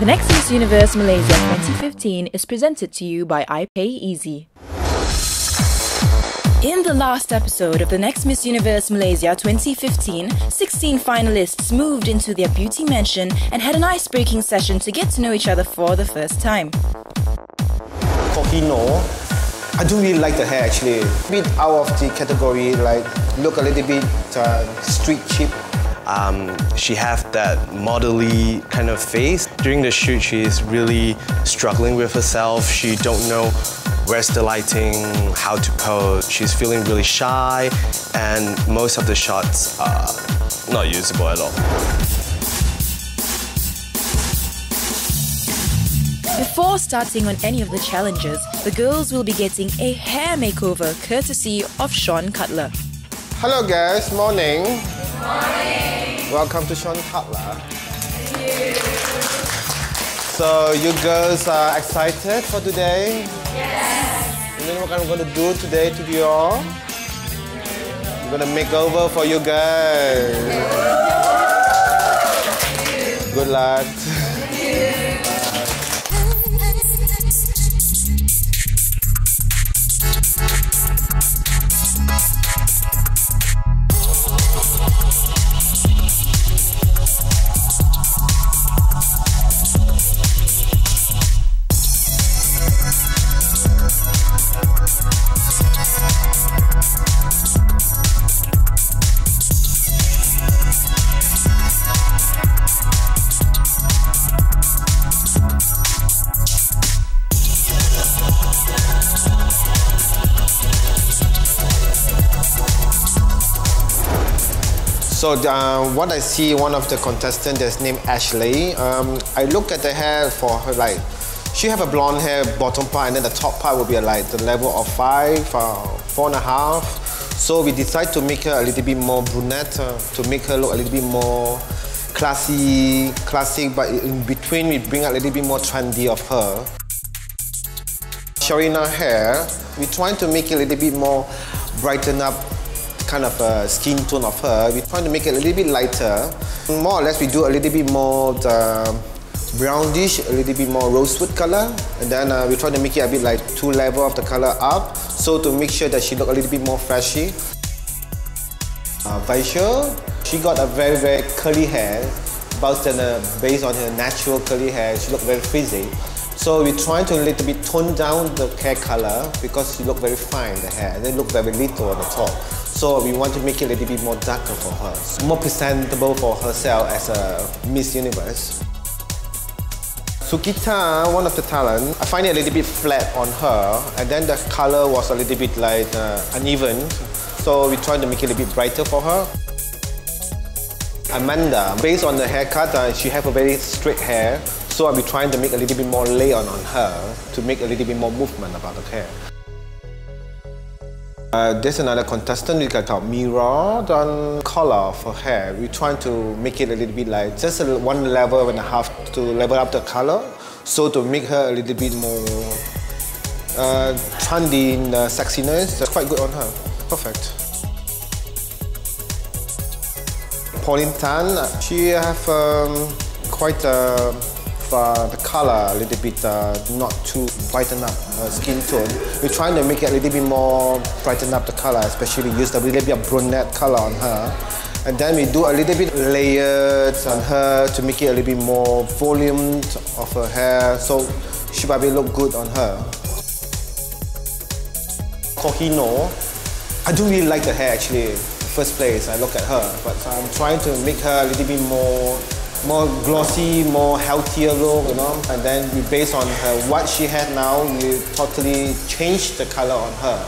The Next Miss Universe Malaysia 2015 is presented to you by iPayEasy. In the last episode of the Next Miss Universe Malaysia 2015, 16 finalists moved into their beauty mansion and had an ice-breaking session to get to know each other for the first time. I don't really like the hair actually. A bit out of the category, like look a little bit street cheap. She has that modelly kind of face. During the shoot, she's really struggling with herself. She don't know where's the lighting, how to pose. She's feeling really shy, and most of the shots are not usable at all. Before starting on any of the challenges, the girls will be getting a hair makeover courtesy of Sean Cutler. Hello guys, morning. Morning. Welcome to Sean Cutler. So you girls are excited for today? Yes. You know what I'm going to do today to you all? I'm going to make over for you guys. Good luck. So what I see, one of the contestants is named Ashley. I look at the hair for her, like, she have a blonde hair bottom part, and then the top part will be like the level of 5, 4.5. So we decide to make her a little bit more brunette, to make her look a little bit more classic, but in between we bring a little bit more trendy of her. Sharina hair, we're trying to make it a little bit more brighten up kind of a skin tone of her. We're trying to make it a little bit lighter. More or less, we do a little bit more brownish, a little bit more rosewood color, and then we're trying to make it a bit like 2 levels of the color up, so to make sure that she look a little bit more freshy. Vaishal, she got a very, very curly hair, based on her natural curly hair. She looked very frizzy. So we're trying to a little bit tone down the hair color because she looked very fine, the hair, and then look very little on the top. So we want to make it a little bit more darker for her, more presentable for herself as a Miss Universe. Sukita, one of the talent, I find it a little bit flat on her, and then the color was a little bit like uneven. So we're trying to make it a little bit brighter for her. Amanda, based on the haircut, she have a very straight hair, so I'll be trying to make a little bit more layer on her to make a little bit more movement about the hair. There's another contestant, we got Mira, done color of her hair. We're trying to make it a little bit like just 1.5 levels to level up the color, so to make her a little bit more trendy in the sexiness. That's quite good on her. Perfect. Pauline Tan, she have quite the color a little bit not too brighten up skin tone. We're trying to make it a little bit more brighten up the color, especially use a little bit of brunette color on her. And then we do a little bit layered on her to make it a little bit more volume of her hair, so she probably look good on her. Kohino, I don't really like the hair actually. First place, I look at her, but I'm trying to make her a little bit more glossy, more healthier look, you know. And then we based on her what she had now, we totally changed the color on her.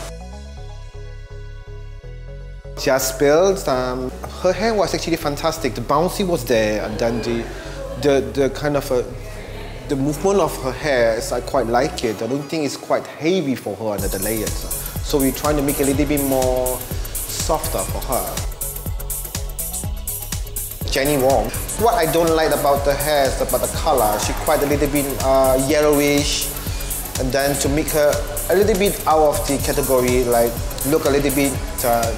Just spilled. Her hair was actually fantastic. The bouncy was there, and then the kind of the movement of her hair is I quite like it. I don't think it's quite heavy for her under the layers. So we're trying to make it a little bit more softer for her. Jenny Wong. What I don't like about the hair is about the color. She's quite a little bit yellowish, and then to make her a little bit out of the category, like look a little bit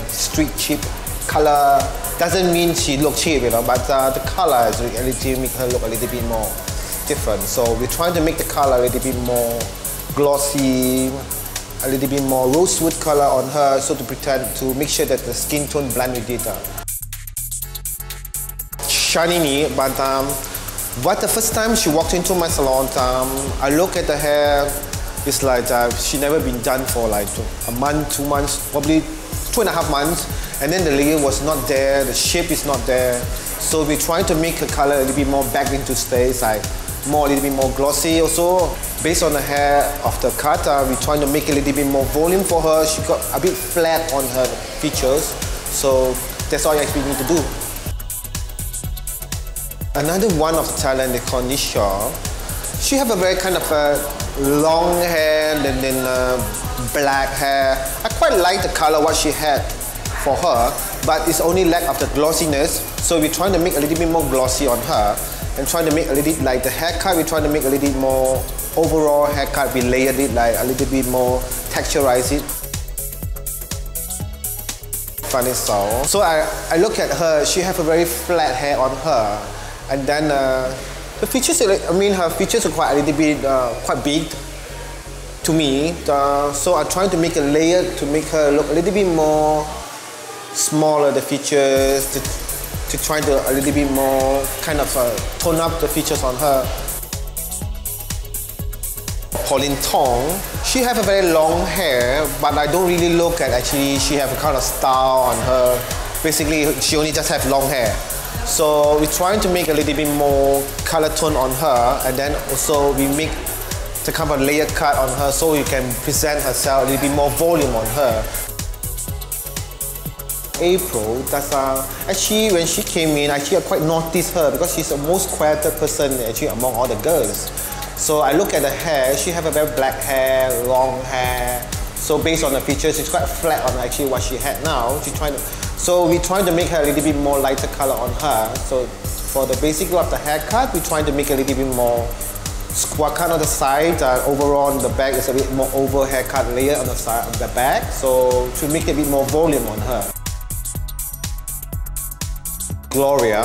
street cheap color. Doesn't mean she look cheap, you know, but the color is really make her look a little bit more different. So we're trying to make the color a little bit more glossy, a little bit more rosewood color on her, so to make sure that the skin tone blend with it. Shiny, but the first time she walked into my salon, I look at the hair, it's like she never been done for like a month, 2 months, probably 2.5 months, and then the layer was not there, the shape is not there. So we're trying to make her color a little bit more back into space, like a little bit more glossy. Also, based on the hair of the cut, we're trying to make a little bit more volume for her. She got a bit flat on her features, so that's all I actually need to do. Another one of the talent, they call Nisha. She have a very kind of long hair, then black hair. I quite like the color what she had for her, but it's only lack of the glossiness. So we're trying to make a little bit more glossy on her, and trying to make a little bit like the haircut. We're trying to make a little bit more overall haircut. We layered it like a little bit more, texturize it. Funny so. So I look at her. She have a very flat hair on her. And then the features, I mean, her features are quite a little bit quite big to me. So I'm trying to make a layer to make her look a little bit more smaller, the features, to try to a little bit more kind of tone up the features on her. Pauline Tong, she have a very long hair, but I don't really look at actually she have a kind of style on her. Basically, she only just have long hair. So we're trying to make a little bit more color tone on her, and then also we make the kind of layer cut on her so you can present herself a little bit more volume on her. April, that's actually when she came in, actually I quite noticed her because she's the most quieter person actually among all the girls. So I look at the hair, she have a very black hair, long hair. So based on the features, it's quite flat on actually what she had now. So we're trying to make her a little bit more lighter color on her. So for the basic look of the haircut, we're trying to make a little bit more square cut on the side. Overall on the back is a bit more oval haircut layer on the side of the back. So to make a bit more volume on her. Gloria,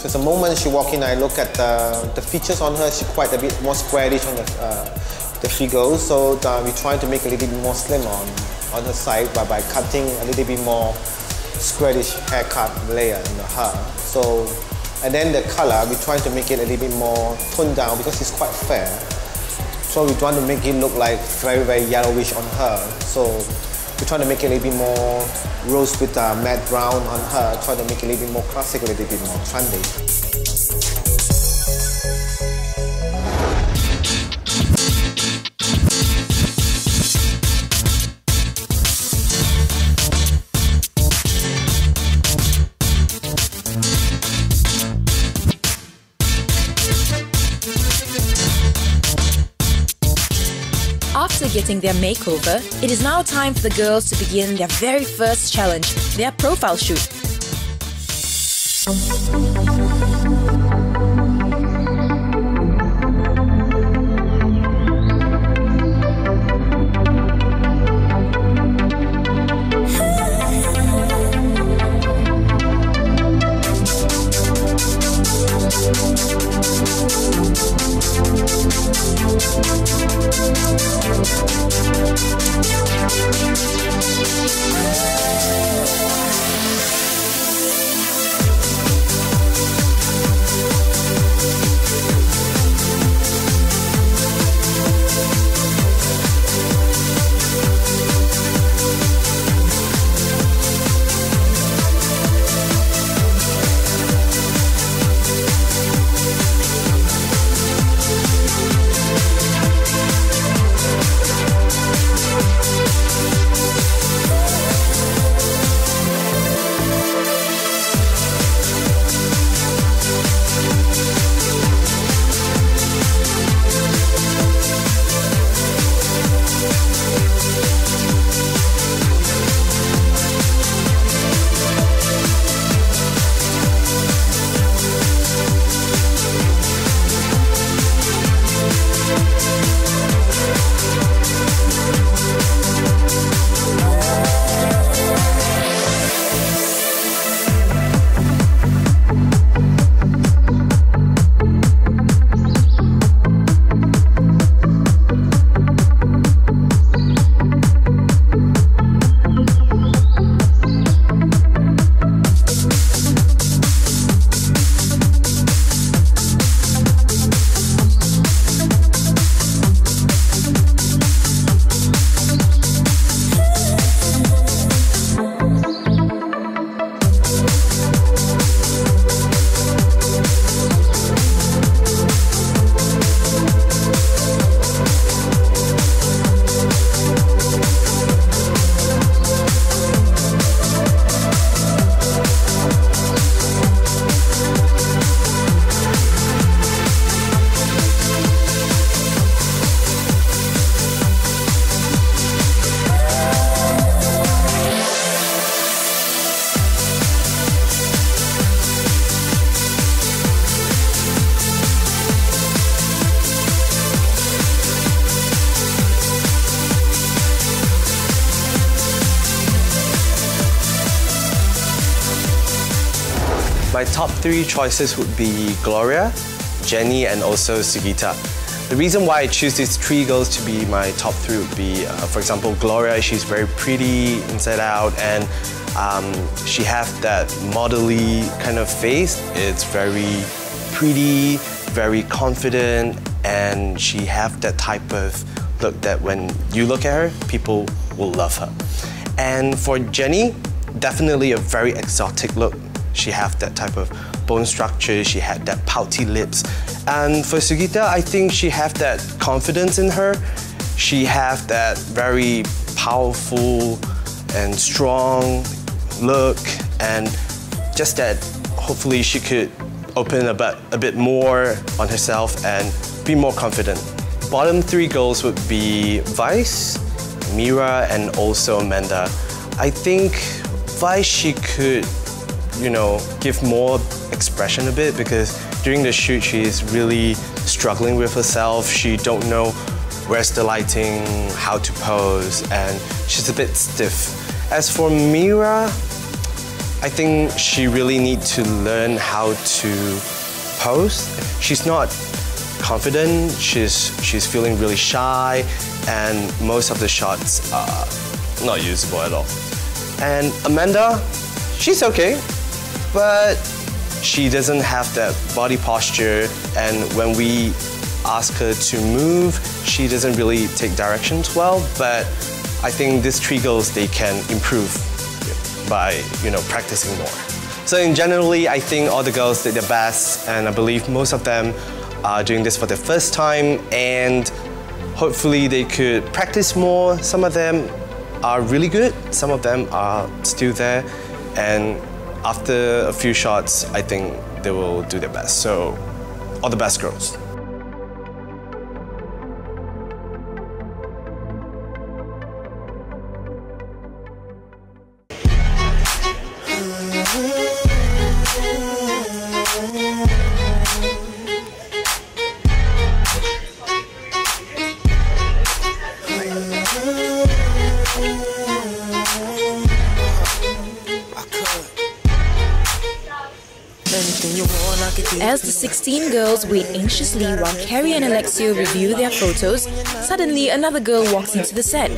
just the moment she walked in, I look at the features on her. She's quite a bit more squarish on the figure. So we're trying to make a little bit more slim on her side by cutting a little bit more squarish haircut layer in the hair. So, and then the color, we're trying to make it a little bit more toned down because it's quite fair. So we want to make it look like very, very yellowish on her. So we're trying to make it a little bit more rose with matte brown on her, trying to make it a little bit more classic, a little bit more trendy. After getting their makeover, it is now time for the girls to begin their very first challenge, their profile shoot. My top 3 choices would be Gloria, Jenny, and also Sugita. The reason why I choose these 3 girls to be my top 3 would be, for example, Gloria. She's very pretty inside out, and she has that modelly kind of face. It's very pretty, very confident, and she has that type of look that when you look at her, people will love her. And for Jenny, definitely a very exotic look. She has that type of bone structure, she had that pouty lips. And for Sugita, I think she has that confidence in her. She has that very powerful and strong look, and just that hopefully she could open a bit more on herself and be more confident. Bottom 3 girls would be Vice, Mira, and also Amanda. I think Vice, she could, you know, give more expression a bit, because during the shoot she's really struggling with herself. She don't know where's the lighting, how to pose, and she's a bit stiff. As for Mira, I think she really needs to learn how to pose. She's not confident, she's feeling really shy, and most of the shots are not usable at all. And Amanda, she's okay, but she doesn't have that body posture, and when we ask her to move, she doesn't really take directions well. But I think these 3 girls, they can improve by, you know, practicing more. So in generally, I think all the girls did their best, and I believe most of them are doing this for the first time, and hopefully they could practice more. Some of them are really good, some of them are still there, and after a few shots, I think they will do their best. So, all the best, girls. As the 16 girls wait anxiously while Carrie and Alexio review their photos, suddenly another girl walks into the set.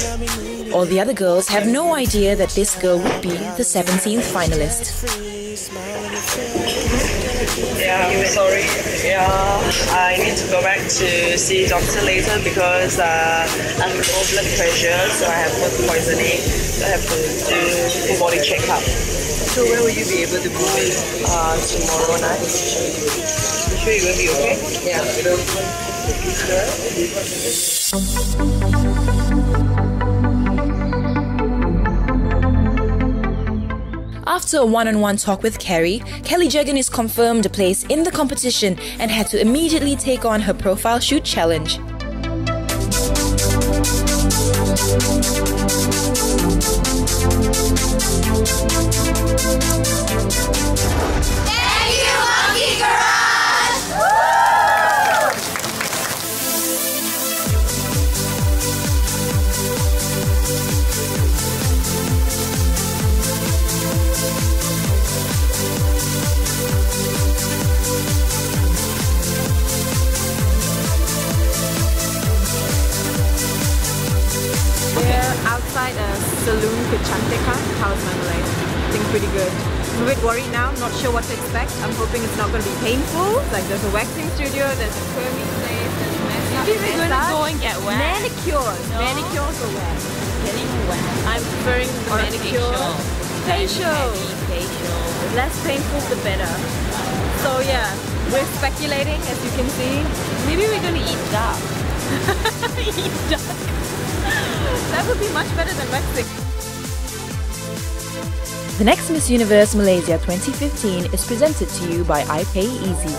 All the other girls have no idea that this girl would be the 17th finalist. Yeah, I'm sorry. Yeah, I need to go back to see doctor later because I have low blood pressure, so I have food poisoning. So I have to do full body checkup. So when will you be able to go in? Tomorrow night. You sure you're going to be okay? Yeah. After a one-on-one talk with Carrie, Kelly Jegan is confirmed a place in the competition and had to immediately take on her profile shoot challenge. Thank you, Monkey Garage! We're outside a saloon Kecantika. How's my Malay? I think pretty good. I'm a bit worried now, not sure what to expect. I'm hoping it's not going to be painful. Like there's a waxing studio, there's a curly place, there's massage. Maybe we're going to go and get waxed. Manicures. No. Manicures or wax? Getting waxed. I'm preferring the manicure. Facial. Facial. Less painful the better. So yeah, we're speculating as you can see. Maybe we're going to eat duck. Eat duck. That would be much better than waxing. The Next Miss Universe Malaysia 2015 is presented to you by iPay Easy.